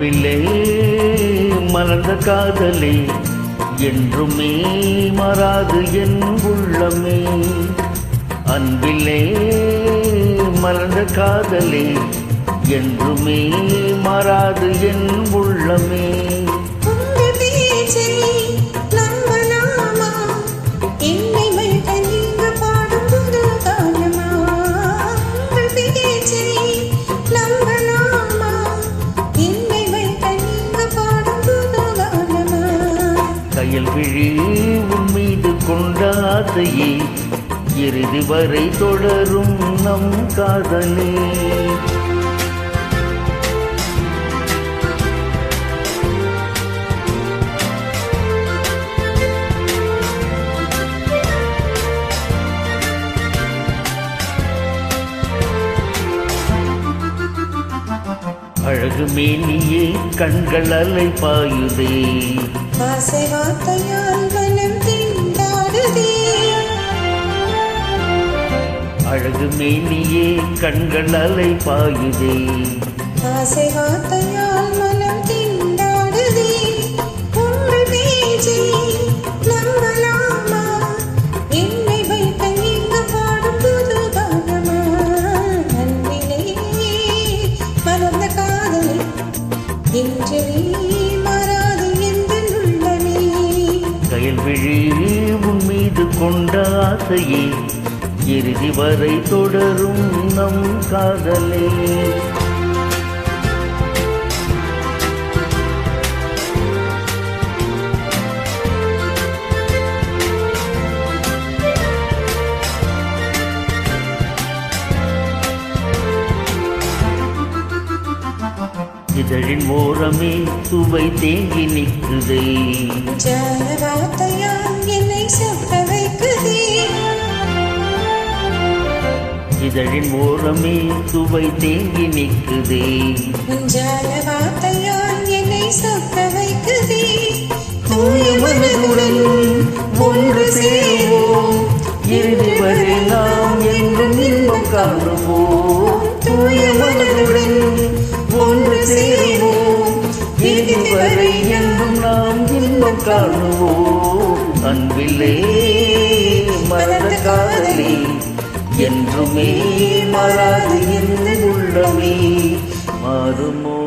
அன்பிலே மலர்ந்த காதலே என்றுமே மாறாது என் உள்ளமே. அன்பிலே மலர்ந்த காதலே என்றுமே மாறாது என் உள்ளமே. கயல் விழி உன் மீது கொண்ட ஆசையே இறுதி வரை தொடரும் நம் காதலே. அழகு மேனியே கண்கள் அலை பாயுதே, ஆசை வார்த்தையால் மனம் திண்டாடுதே. அழகு மேனியே கண்கள் அலை பாயுதே, ஆசை வார்த்தையால் மனம் திண்டாடுதே. உங்கள் பேச்சை நம்பலாமா? என்னை வைத்த நீங்க பாடும் புது கானமா? அன்பிலே மலர்ந்த காதலே என்றே மாறாது எந்த உள்ளமே. கயல் விழி உன் மீது கொண்ட ஆசையே இறுதி வரை தொடரும் நம் காதலே. இதழின் ஓரமே சுவை தேங்கி நிற்குதே, ஜாலவார்த்தையால் என்னை சொக்க வைக்குதே. இதழின் ஓரமே சுவை தேங்கி நிற்குதே, ஜாலவார்த்தையால் என்னை சொக்க வைக்குதே. தூய மனதுடன் ஒன்று சேருவோம், இறுதி வரை நாம் என்றும் இன்பம் காணுவோம். தூய மனதுடன் ஒன்று சேருவோம், இறுதி வரை என்றும் நாம் இன்பம் காணுவோம். அன்பிலே மலர்ந்த காதலே என்றுமே மாறாது என் உள்ளமே. மாறுமோ